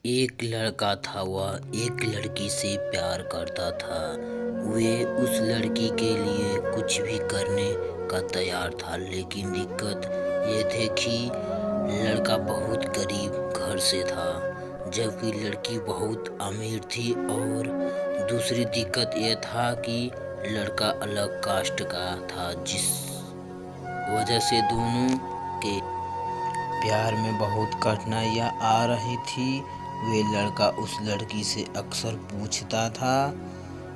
एक लड़का था, वह एक लड़की से प्यार करता था। वे उस लड़की के लिए कुछ भी करने का तैयार था, लेकिन दिक्कत ये थी कि लड़का बहुत गरीब घर से था, जबकि लड़की बहुत अमीर थी। और दूसरी दिक्कत ये था कि लड़का अलग कास्ट का था, जिस वजह से दोनों के प्यार में बहुत कठिनाइयाँ आ रही थी। वे लड़का उस लड़की से अक्सर पूछता था,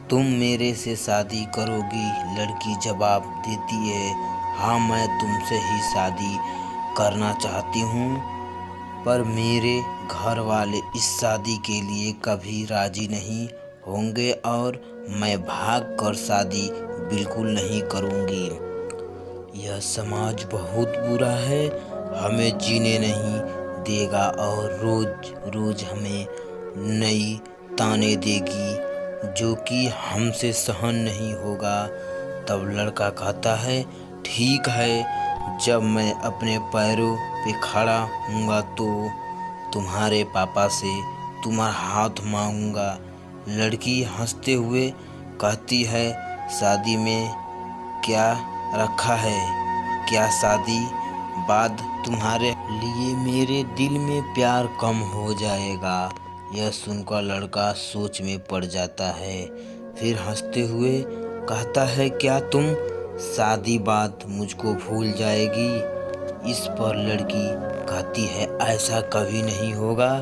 तुम मेरे से शादी करोगी? लड़की जवाब देती है, हाँ, मैं तुमसे ही शादी करना चाहती हूँ, पर मेरे घर वाले इस शादी के लिए कभी राजी नहीं होंगे और मैं भाग कर शादी बिल्कुल नहीं करूँगी। यह समाज बहुत बुरा है, हमें जीने नहीं देगा और रोज रोज हमें नई ताने देगी, जो कि हमसे सहन नहीं होगा। तब लड़का कहता है, ठीक है, जब मैं अपने पैरों पे खड़ा हूँगा तो तुम्हारे पापा से तुम्हारा हाथ मांगूंगा। लड़की हंसते हुए कहती है, शादी में क्या रखा है? क्या शादी बाद तुम्हारे लिए मेरे दिल में प्यार कम हो जाएगा? यह सुनकर लड़का सोच में पड़ जाता है, फिर हंसते हुए कहता है, क्या तुम शादी बाद मुझको भूल जाएगी? इस पर लड़की कहती है, ऐसा कभी नहीं होगा,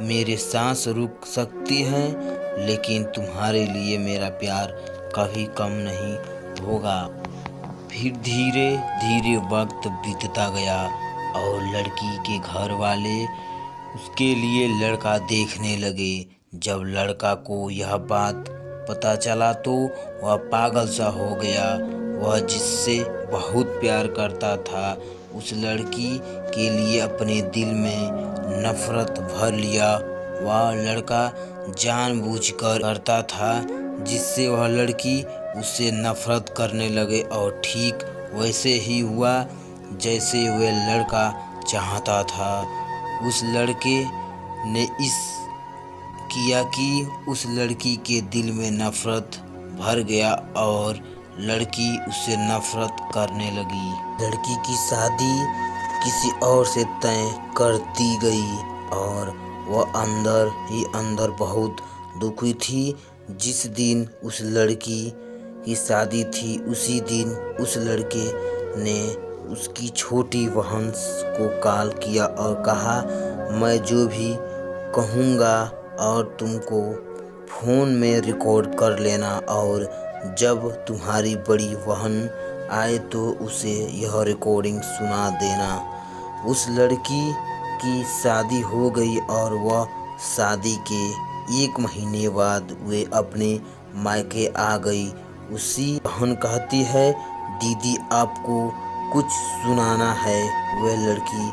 मेरे सांस रुक सकती हैं, लेकिन तुम्हारे लिए मेरा प्यार कभी कम नहीं होगा। फिर धीरे धीरे वक्त बीतता गया और लड़की के घर वाले उसके लिए लड़का देखने लगे। जब लड़का को यह बात पता चला तो वह पागल सा हो गया। वह जिससे बहुत प्यार करता था, उस लड़की के लिए अपने दिल में नफरत भर लिया। वह लड़का जानबूझकर करता था, जिससे वह लड़की उससे नफरत करने लगे और ठीक वैसे ही हुआ जैसे वह लड़का चाहता था। उस लड़के ने इस किया कि उस लड़की के दिल में नफरत भर गया और लड़की उससे नफरत करने लगी। लड़की की शादी किसी और से तय कर दी गई और वह अंदर ही अंदर बहुत दुखी थी। जिस दिन उस लड़की की शादी थी, उसी दिन उस लड़के ने उसकी छोटी बहन को कॉल किया और कहा, मैं जो भी कहूँगा और तुमको फ़ोन में रिकॉर्ड कर लेना और जब तुम्हारी बड़ी बहन आए तो उसे यह रिकॉर्डिंग सुना देना। उस लड़की की शादी हो गई और वह शादी के 1 महीने बाद वे अपने मायके आ गई। उसी बहन कहती है, दीदी आपको कुछ सुनाना है। वह लड़की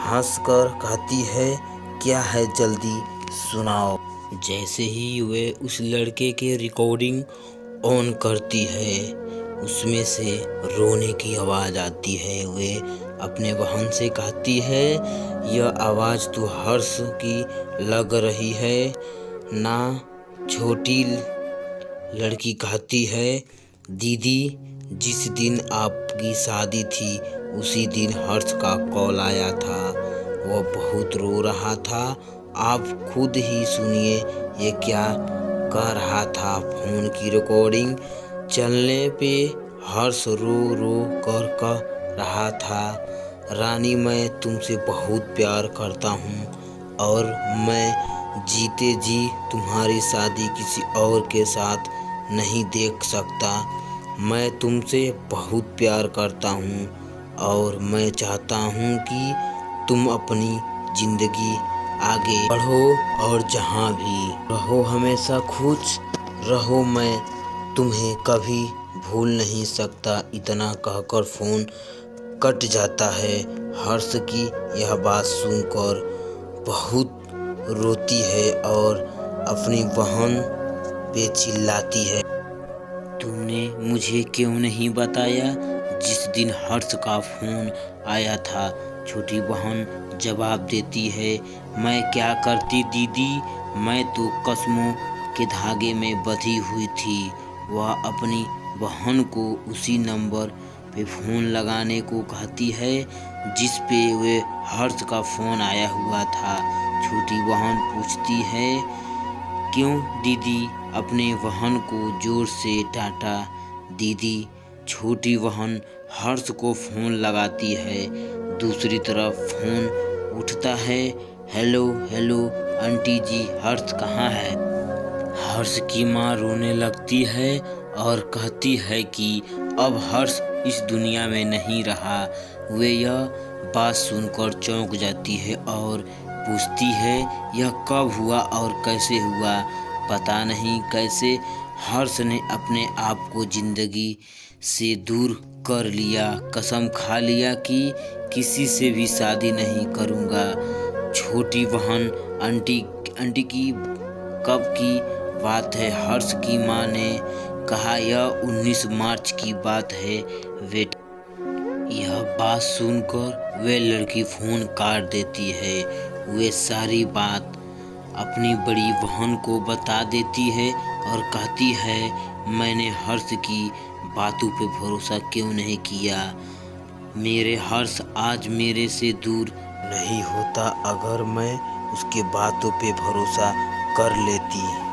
हंसकर कहती है, क्या है, जल्दी सुनाओ। जैसे ही वे उस लड़के के रिकॉर्डिंग ऑन करती है, उसमें से रोने की आवाज़ आती है। वे अपने बहन से कहती है, यह आवाज़ तो हर्ष की लग रही है ना? छोटी लड़की कहती है, दीदी जिस दिन आपकी शादी थी उसी दिन हर्ष का कॉल आया था, वह बहुत रो रहा था। आप खुद ही सुनिए ये क्या कह रहा था। फोन की रिकॉर्डिंग चलने पे हर्ष रो रो कर कह रहा था, रानी मैं तुमसे बहुत प्यार करता हूँ और मैं जीते जी तुम्हारी शादी किसी और के साथ नहीं देख सकता। मैं तुमसे बहुत प्यार करता हूँ और मैं चाहता हूँ कि तुम अपनी ज़िंदगी आगे बढ़ो और जहाँ भी रहो हमेशा खुश रहो। मैं तुम्हें कभी भूल नहीं सकता। इतना कहकर फ़ोन कट जाता है। हर्ष की यह बात सुनकर बहुत रोती है और अपनी बहन पे चिल्लाती है, तुमने मुझे क्यों नहीं बताया? जिस दिन हर्ष का फ़ोन आया था छोटी बहन जवाब देती है, मैं क्या करती दीदी, मैं तो कसमों के धागे में बंधी हुई थी। वह अपनी बहन को उसी नंबर पे फ़ोन लगाने को कहती है जिस पे वे हर्ष का फ़ोन आया हुआ था। छोटी बहन पूछती है, क्यों दीदी? अपने बहन को ज़ोर से डांटा। दीदी छोटी बहन हर्ष को फ़ोन लगाती है। दूसरी तरफ फ़ोन उठता है। हेलो हेलो आंटी जी, हर्ष कहाँ है? हर्ष की माँ रोने लगती है और कहती है कि अब हर्ष इस दुनिया में नहीं रहा। वे यह बात सुनकर चौंक जाती है और पूछती है, यह कब हुआ और कैसे हुआ? पता नहीं कैसे हर्ष ने अपने आप को ज़िंदगी से दूर कर लिया। कसम खा लिया कि किसी से भी शादी नहीं करूँगा। छोटी बहन आंटी की कब की बात है? हर्ष की माँ ने कहा, यह 19 मार्च की बात है बेटा। यह बात सुनकर वे लड़की फ़ोन काट देती है। वे सारी बात अपनी बड़ी बहन को बता देती है और कहती है, मैंने हर्ष की बातों पे भरोसा क्यों नहीं किया। मेरे हर्ष आज मेरे से दूर नहीं होता अगर मैं उसके बातों पे भरोसा कर लेती।